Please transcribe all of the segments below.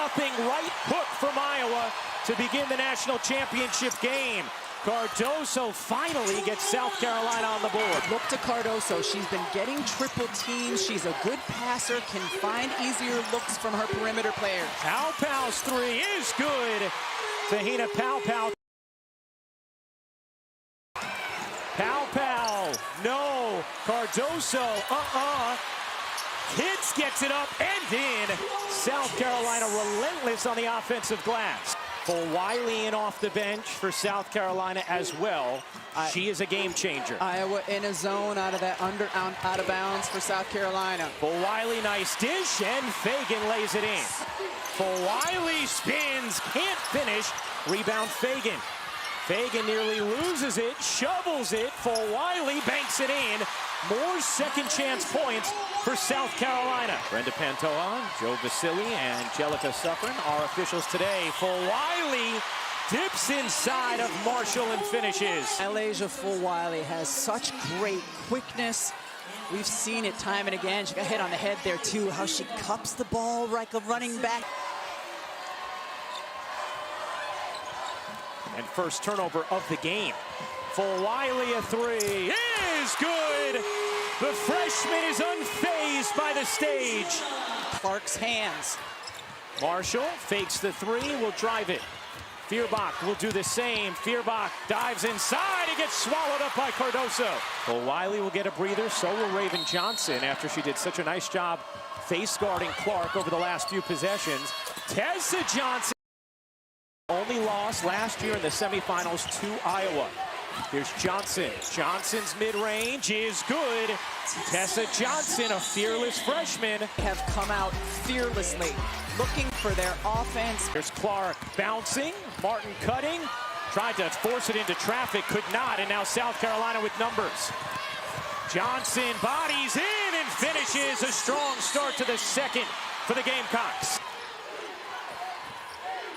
right hook from Iowa to begin the national championship game. Cardoso finally gets South Carolina on the board. Look to Cardoso. She's been getting triple teams. She's a good passer, can find easier looks from her perimeter players. Paopau's three is good. Tahina Paopau. Paopau, no. Cardoso, Kids gets it up and in. South Carolina relentless on the offensive glass. Fulwiley in off the bench for South Carolina as well. She is a game changer. Iowa in a zone out of that out of bounds for South Carolina. Fulwiley, nice dish, and Fagan lays it in. Fulwiley spins, can't finish. Rebound Fagan. Fagan nearly loses it, shovels it. Fulwiley banks it in. More second chance points for South Carolina. Brenda Pantoja, Joe Vasili, and Angelica Suffren are officials today. Fulwiley dips inside of Marshall and finishes. MiLaysia Fulwiley has such great quickness. We've seen it time and again. She got hit on the head there too, how she cups the ball like a running back. And first turnover of the game. Fulwiley, a three is good. The freshman is unfazed by the stage. Clark's hands. Marshall fakes the three, will drive it. Feuerbach will do the same. Feuerbach dives inside and gets swallowed up by Cardoso. Fulwiley will get a breather, so will Raven Johnson after she did such a nice job face guarding Clark over the last few possessions. Tessa Johnson only lost last year in the semifinals to Iowa. Here's Johnson. Johnson's mid-range is good. Tessa Johnson, a fearless freshman. Have come out fearlessly, looking for their offense. Here's Clark bouncing. Martin cutting. Tried to force it into traffic, could not, and now South Carolina with numbers. Johnson bodies in and finishes. A strong start to the second for the Gamecocks.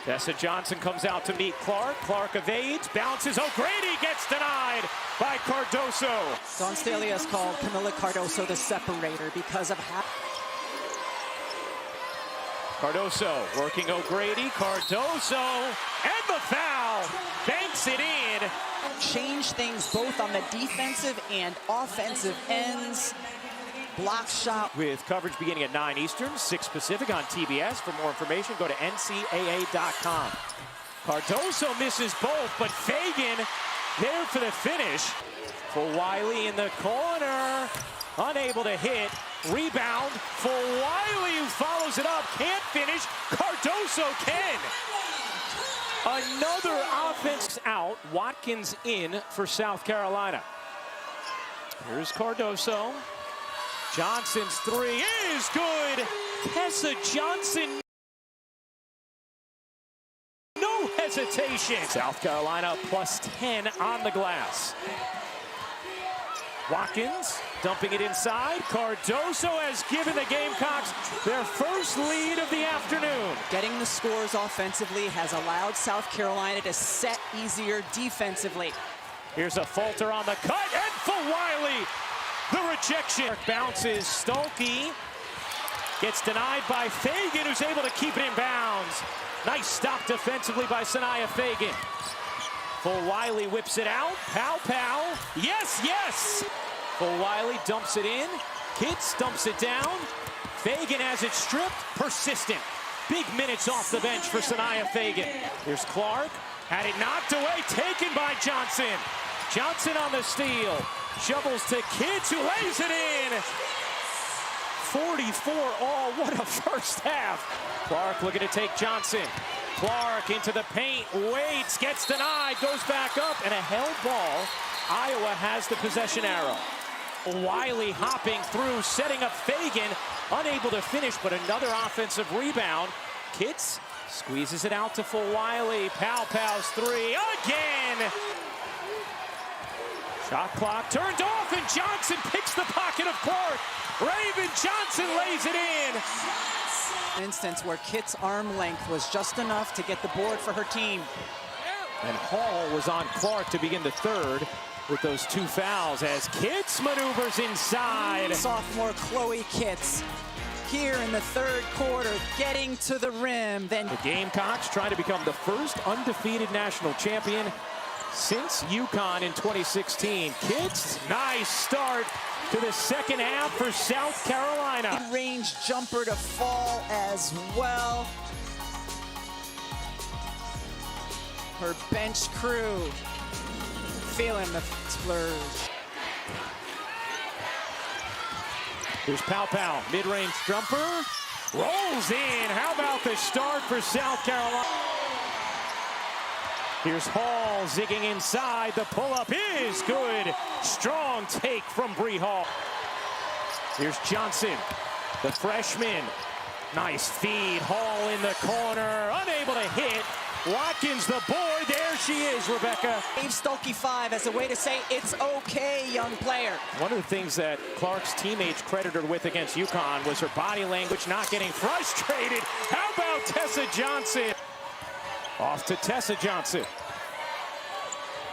Tessa Johnson comes out to meet Clark. Clark evades, bounces. O'Grady gets denied by Cardoso. Dawn Staley has called Camilla Cardoso the separator because of how... Cardoso working O'Grady. Cardoso and the foul. Banks it in. Change things both on the defensive and offensive ends. Block shot. With coverage beginning at 9 Eastern, 6 Pacific on TBS. For more information, go to NCAA.com. Cardoso misses both, but Fagan there for the finish. Fulwiley in the corner, unable to hit. Rebound, Fulwiley who follows it up, can't finish. Cardoso can. Another offense out. Watkins in for South Carolina. Here's Cardoso. Johnson's three is good. Tessa Johnson, no hesitation. South Carolina plus 10 on the glass. Watkins dumping it inside. Cardoso has given the Gamecocks their first lead of the afternoon. Getting the scores offensively has allowed South Carolina to set easier defensively. Here's a falter on the cut, and Fulwiley. The rejection bounces. Stolke gets denied by Fagan, who's able to keep it in bounds. Nice stop defensively by Sanaya Fagan. Fulwiley whips it out. Paopau. Yes, yes. Fulwiley dumps it in. Kitts dumps it down. Fagan has it stripped. Persistent. Big minutes off the bench for Sanaya Fagan. Here's Clark. Had it knocked away. Taken by Johnson. Johnson on the steal. Shovels to Kitts, who lays it in. 44 all. What a first half. Clark looking to take Johnson. Clark into the paint. Waits. Gets denied. Goes back up. And a held ball. Iowa has the possession arrow. Wiley hopping through, setting up Fagan. Unable to finish, but another offensive rebound. Kitts squeezes it out to Fulwiley. Paopau's three again. Shot clock turned off, and Johnson picks the pocket of Clark. Raven Johnson lays it in. Instance where Kitts' arm length was just enough to get the board for her team. And Hall was on Clark to begin the third with those two fouls as Kitts maneuvers inside. Sophomore Chloe Kitts here in the third quarter, getting to the rim. Then the Gamecocks trying to become the first undefeated national champion since UConn in 2016. Kids, nice start to the second half for South Carolina. Range jumper to fall as well. Her bench crew feeling the splurge. Here's Pow, mid-range jumper, rolls in. How about the start for South Carolina? Here's Hall zigging inside. The pull-up is good. Strong take from Bree Hall. Here's Johnson, the freshman. Nice feed. Hall in the corner, unable to hit. Watkins the board. There she is, Rebecca. Dave Stolke 5 as a way to say it's okay, young player. One of the things that Clark's teammates credited her with against UConn was her body language, not getting frustrated. How about Tessa Johnson? Off to Tessa Johnson.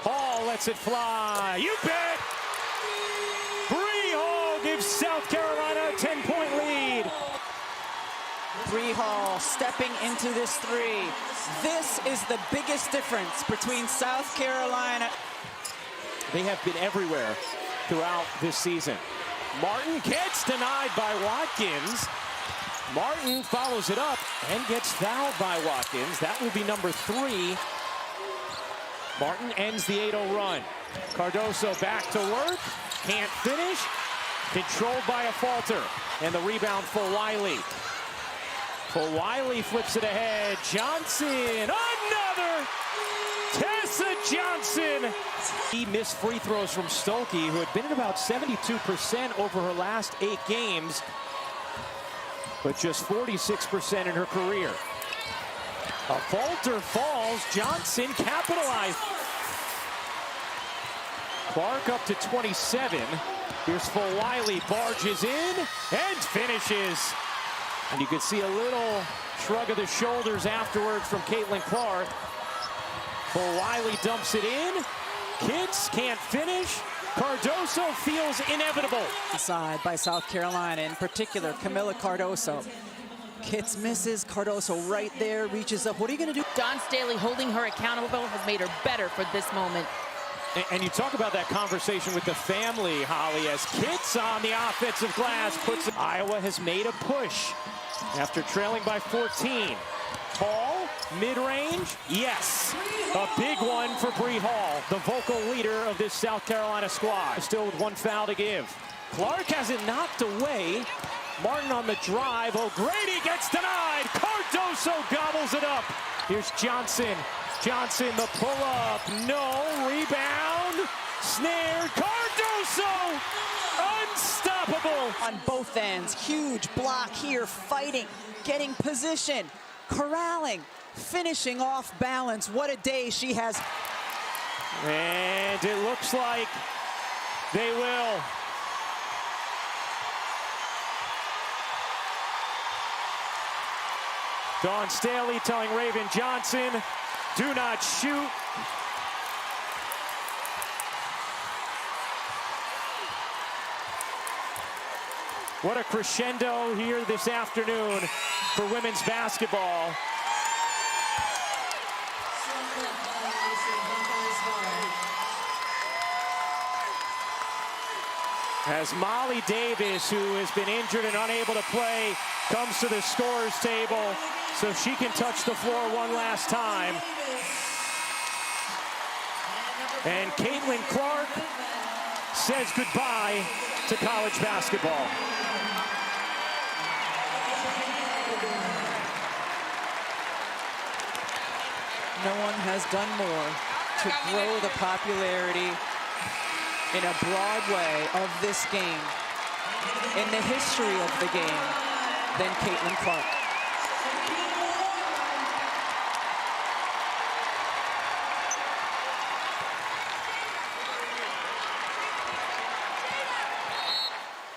Hall lets it fly. You bet. Bree Hall gives South Carolina a 10-point lead. Bree Hall stepping into this three. This is the biggest difference between South Carolina. They have been everywhere throughout this season. Martin gets denied by Watkins. Martin follows it up and gets fouled by Watkins. That will be number 3. Martin ends the 8-0 run. Cardoso back to work. Can't finish. Controlled by a falter. And the rebound for Fulwiley. Fulwiley flips it ahead. Johnson, another! Tessa Johnson! He missed free throws from Stolke, who had been at about 72% over her last 8 games, but just 46% in her career. A falter falls. Johnson capitalized. Clark up to 27. Here's Fulwiley, barges in and finishes. And you can see a little shrug of the shoulders afterwards from Caitlin Clark. Fulwiley dumps it in. Kids can't finish. Cardoso feels inevitable. Side by South Carolina, in particular, Camilla Cardoso. Kitts misses, Cardoso right there, reaches up. What are you going to do? Dawn Staley holding her accountable has made her better for this moment. And you talk about that conversation with the family, Holly, as Kitts on the offensive glass puts it. Iowa has made a push after trailing by 14. Hall, mid-range, yes. A big one for Bree Hall, the vocal leader of this South Carolina squad. Still with 1 foul to give. Clark has it knocked away. Martin on the drive. O'Grady gets denied. Cardoso gobbles it up. Here's Johnson. Johnson, the pull-up. No. Rebound. Snare. Cardoso. Unstoppable. On both ends. Huge block here. Fighting. Getting position. Corralling. Finishing off balance. What a day she has. And it looks like they will. Dawn Staley telling Raven Johnson, do not shoot. What a crescendo here this afternoon for women's basketball. As Molly Davis, who has been injured and unable to play, comes to the scorer's table so she can touch the floor one last time. And Caitlin Clark says goodbye to college basketball. No one has done more to grow the popularity in a broad way of this game, in the history of the game, than Caitlin Clark.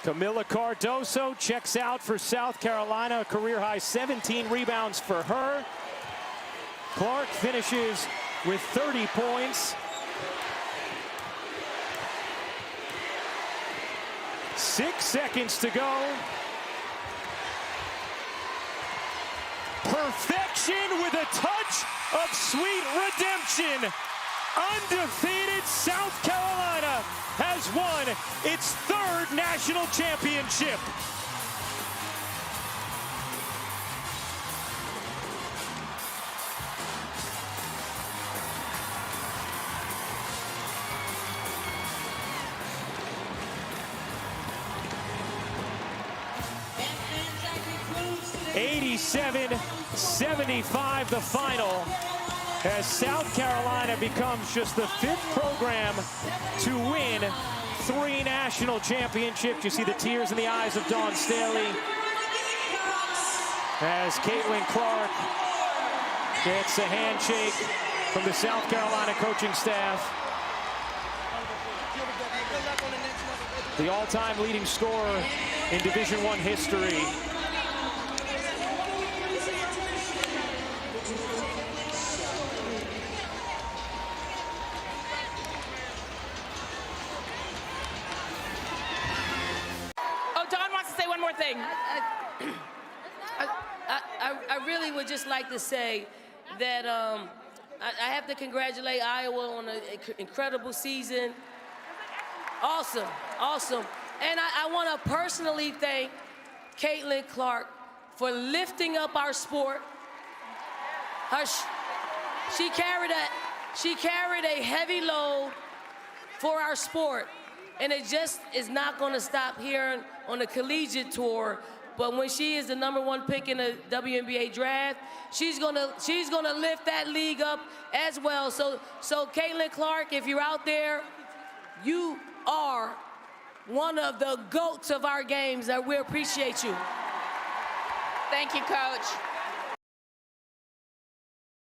Camilla Cardoso checks out for South Carolina, a career-high 17 rebounds for her. Clark finishes with 30 points. 6 seconds to go. Perfection with a touch of sweet redemption. Undefeated South Carolina has won its 3rd national championship. (87-75) the final, as South Carolina becomes just the 5th program to win 3 national championships. You see the tears in the eyes of Dawn Staley as Caitlin Clark gets a handshake from the South Carolina coaching staff. The all-time leading scorer in Division I history. Thing. I really would just like to say that I have to congratulate Iowa on an incredible season. Awesome, awesome. And I want to personally thank Caitlin Clark for lifting up our sport. She carried a heavy load for our sport. And it just is not going to stop here on the collegiate tour. But when she is the #1 pick in the WNBA draft, she's gonna lift that league up as well. So Caitlin Clark, if you're out there, you are one of the GOATs of our games. We appreciate you. Thank you, Coach.